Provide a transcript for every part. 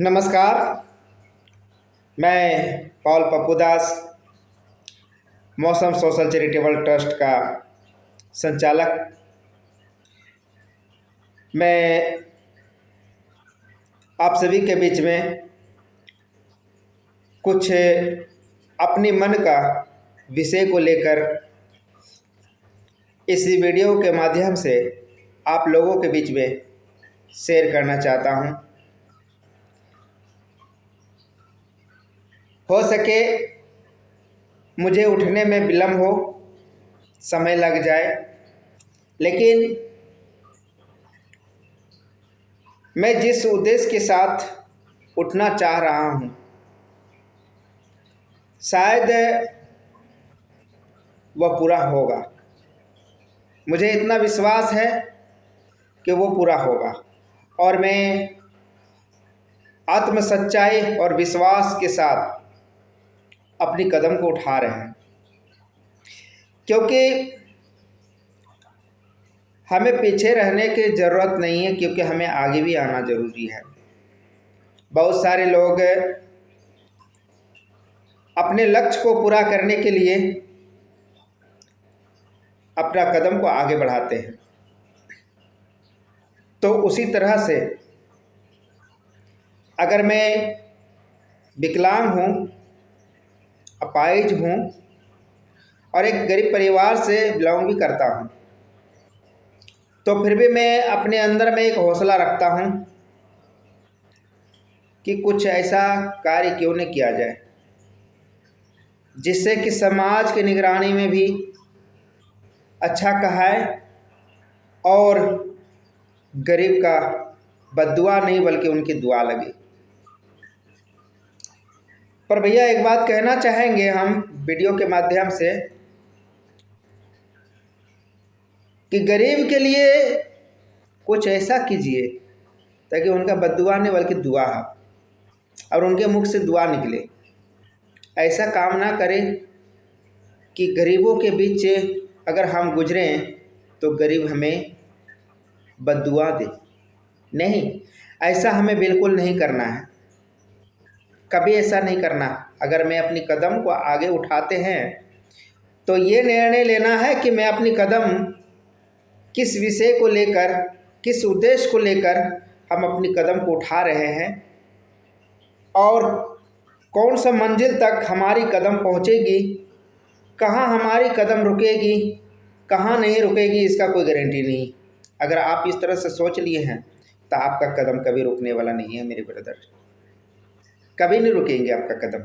नमस्कार। मैं पॉल पप्पू दास मौसम सोशल चैरिटेबल ट्रस्ट का संचालक। मैं आप सभी के बीच में कुछ अपनी मन का विषय को लेकर इस वीडियो के माध्यम से आप लोगों के बीच में शेयर करना चाहता हूं। हो सके मुझे उठने में विलम्ब हो, समय लग जाए, लेकिन मैं जिस उद्देश्य के साथ उठना चाह रहा हूं, शायद वह पूरा होगा। मुझे इतना विश्वास है कि वो पूरा होगा और मैं आत्म सच्चाई और विश्वास के साथ अपनी कदम को उठा रहे हैं, क्योंकि हमें पीछे रहने की ज़रूरत नहीं है, क्योंकि हमें आगे भी आना ज़रूरी है। बहुत सारे लोग अपने लक्ष्य को पूरा करने के लिए अपना कदम को आगे बढ़ाते हैं, तो उसी तरह से अगर मैं विकलांग हूँ, अपाहिज हूँ और एक गरीब परिवार से बिलोंग भी करता हूँ, तो फिर भी मैं अपने अंदर में एक हौसला रखता हूँ कि कुछ ऐसा कार्य क्यों न किया जाए जिससे कि समाज की निगरानी में भी अच्छा कहाए और गरीब का बद्दुआ नहीं बल्कि उनकी दुआ लगे। पर भैया एक बात कहना चाहेंगे हम वीडियो के माध्यम से कि गरीब के लिए कुछ ऐसा कीजिए ताकि उनका बद्दुआ नहीं बल्कि दुआ है और उनके मुख से दुआ निकले। ऐसा काम ना करें कि गरीबों के बीच अगर हम गुजरें तो गरीब हमें बद्दुआ दे। नहीं, ऐसा हमें बिल्कुल नहीं करना है, कभी ऐसा नहीं करना। अगर मैं अपनी कदम को आगे उठाते हैं तो ये निर्णय लेना है कि मैं अपनी कदम किस विषय को लेकर, किस उद्देश्य को लेकर हम अपनी कदम को उठा रहे हैं और कौन सा मंजिल तक हमारी कदम पहुंचेगी, कहाँ हमारी कदम रुकेगी, कहाँ नहीं रुकेगी, इसका कोई गारंटी नहीं। अगर आप इस तरह से सोच लिए हैं तो आपका कदम कभी रुकने वाला नहीं है मेरे ब्रदर, कभी नहीं रुकेंगे आपका कदम।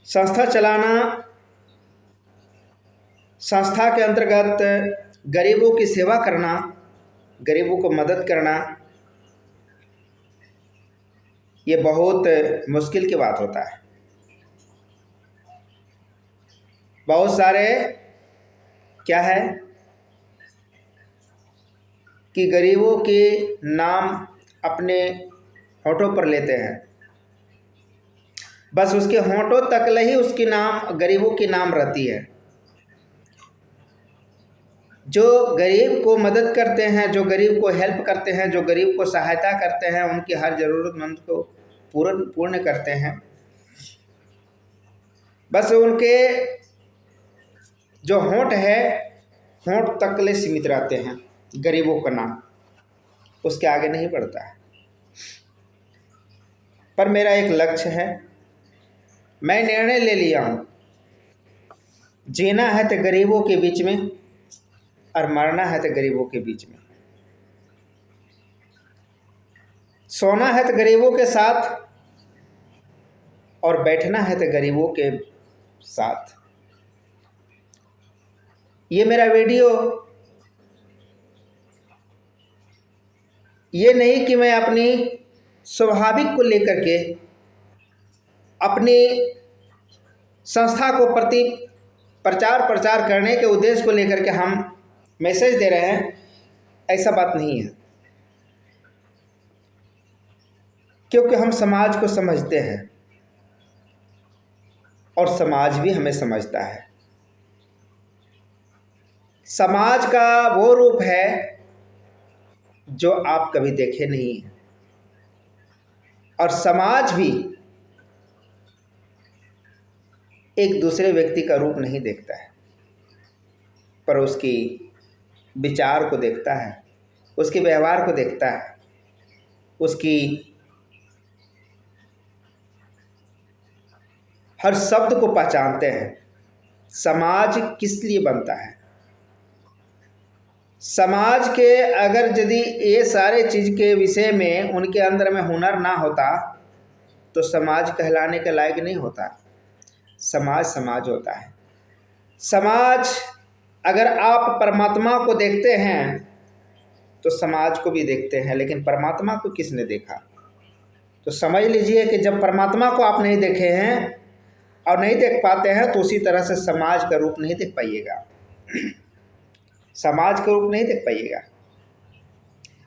संस्था चलाना, संस्था के अंतर्गत गरीबों की सेवा करना, गरीबों को मदद करना, ये बहुत मुश्किल की बात होता है। बहुत सारे क्या है कि गरीबों के नाम अपने होठों पर लेते हैं, बस उसके होठों तक ही उसकी नाम, गरीबों की नाम रहती है। जो गरीब को मदद करते हैं, जो गरीब को हेल्प करते हैं, जो गरीब को सहायता करते हैं, उनकी हर ज़रूरतमंद को पूर्ण करते हैं, बस उनके जो होंठ है, होंठ तक ले सीमित रहते हैं। गरीबों का नाम उसके आगे नहीं बढ़ता है। पर मेरा एक लक्ष्य है, मैं निर्णय ले लिया हूँ, जीना है तो गरीबों के बीच में और मरना है तो गरीबों के बीच में। सोना है तो गरीबों के साथ और बैठना है तो गरीबों के साथ। ये मेरा वीडियो ये नहीं कि मैं अपनी स्वाभाविक को लेकर के, अपनी संस्था को प्रति प्रचार करने के उद्देश्य को लेकर के हम मैसेज दे रहे हैं, ऐसा बात नहीं है। क्योंकि हम समाज को समझते हैं और समाज भी हमें समझता है। समाज का वो रूप है जो आप कभी देखे नहीं हैं। और समाज भी एक दूसरे व्यक्ति का रूप नहीं देखता है, पर उसकी विचार को देखता है, उसके व्यवहार को देखता है, उसकी हर शब्द को पहचानते हैं। समाज किस लिए बनता है? समाज के अगर यदि ये सारे चीज़ के विषय में उनके अंदर में हुनर ना होता तो समाज कहलाने के लायक नहीं होता। समाज समाज होता है। समाज, अगर आप परमात्मा को देखते हैं तो समाज को भी देखते हैं, लेकिन परमात्मा को किसने देखा? तो समझ लीजिए कि जब परमात्मा को आप नहीं देखे हैं और नहीं देख पाते हैं तो उसी तरह से समाज का रूप नहीं देख पाइएगा। समाज का रूप नहीं देख पाइएगा।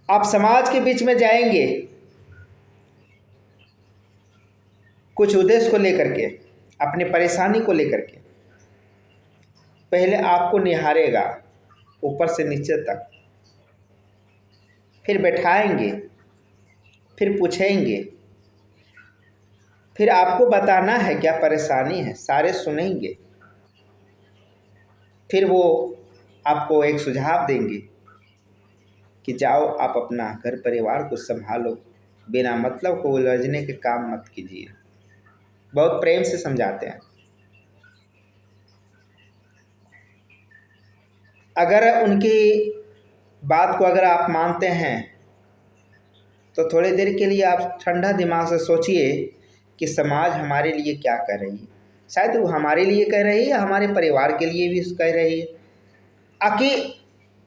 आप समाज के बीच में जाएंगे कुछ उद्देश्य को लेकर के, अपनी परेशानी को लेकर के, पहले आपको निहारेगा ऊपर से नीचे तक, फिर बैठाएंगे, फिर पूछेंगे, फिर आपको बताना है क्या परेशानी है, सारे सुनेंगे, फिर वो आपको एक सुझाव देंगे कि जाओ आप अपना घर परिवार को संभालो, बिना मतलब को उलझने के काम मत कीजिए। बहुत प्रेम से समझाते हैं। अगर उनकी बात को अगर आप मानते हैं तो थोड़ी देर के लिए आप ठंडा दिमाग से सोचिए कि समाज हमारे लिए क्या कर रही है। शायद वो हमारे लिए कह रही है, हमारे परिवार के लिए भी कह रही है। आखिर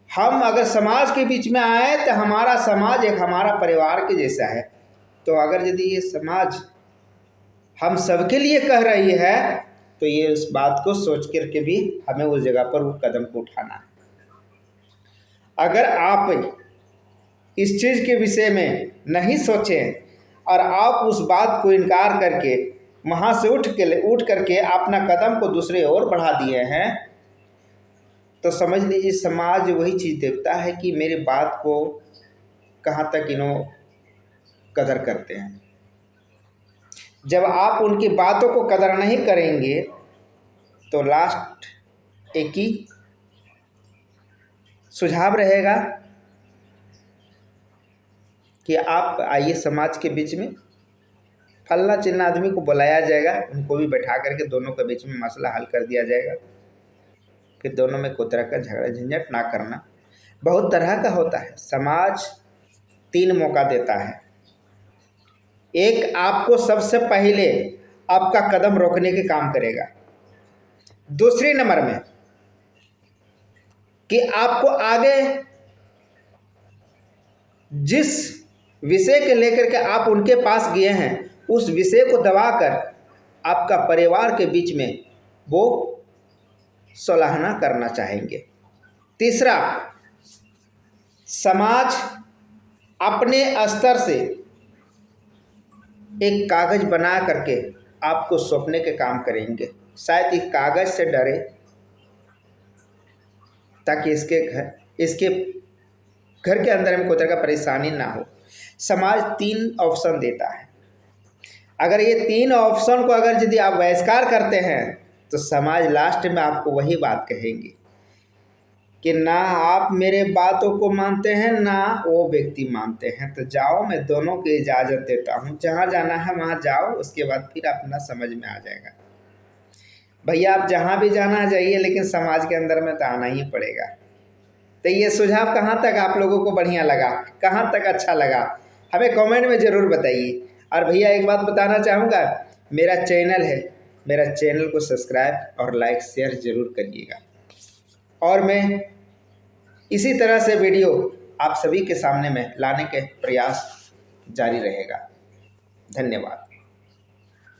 हम अगर समाज के बीच में आए तो हमारा समाज एक हमारा परिवार के जैसा है। तो अगर यदि ये समाज हम सबके लिए कह रही है तो ये उस बात को सोच करके भी हमें उस जगह पर वो कदम को उठाना है। अगर आप इस चीज़ के विषय में नहीं सोचें और आप उस बात को इनकार करके वहाँ से उठ करके अपना कदम को दूसरे ओर बढ़ा दिए हैं तो समझ लीजिए समाज वही चीज़ देखता है कि मेरे बात को कहाँ तक इन्हों कदर करते हैं। जब आप उनकी बातों को कदर नहीं करेंगे तो लास्ट एक ही सुझाव रहेगा कि आप आइए समाज के बीच में, फलना चिल्ला आदमी को बुलाया जाएगा, उनको भी बैठा करके दोनों के बीच में मसला हल कर दिया जाएगा। फिर दोनों में कोई तरह का झगड़ा झंझट ना करना। बहुत तरह का होता है। समाज 3 मौका देता है। एक, आपको सबसे पहले आपका कदम रोकने के काम करेगा। दूसरे नंबर में कि आपको आगे जिस विषय के लेकर के आप उनके पास गए हैं उस विषय को दबाकर आपका परिवार के बीच में वो सलाहना करना चाहेंगे। तीसरा, समाज अपने स्तर से एक कागज बना करके आपको सौंपने के काम करेंगे। शायद इस कागज से डरे ताकि इसके घर के अंदर में कोई तरह का परेशानी ना हो। समाज 3 ऑप्शन देता है। अगर ये 3 ऑप्शन को अगर यदि आप बहिष्कार करते हैं तो समाज लास्ट में आपको वही बात कहेंगे कि ना आप मेरे बातों को मानते हैं ना वो व्यक्ति मानते हैं, तो जाओ, मैं दोनों की इजाज़त देता हूँ, जहाँ जाना है वहाँ जाओ, उसके बाद फिर अपना समझ में आ जाएगा। भैया आप जहाँ भी जाना जाइए, लेकिन समाज के अंदर में तो आना ही पड़ेगा। तो ये सुझाव कहाँ तक आप लोगों को बढ़िया लगा, कहाँ तक अच्छा लगा, हमें कमेंट में ज़रूर बताइए। और भैया एक बात बताना चाहूँगा, मेरा चैनल है, मेरा चैनल को सब्सक्राइब और लाइक शेयर ज़रूर करिएगा। और मैं इसी तरह से वीडियो आप सभी के सामने में लाने के प्रयास जारी रहेगा। धन्यवाद।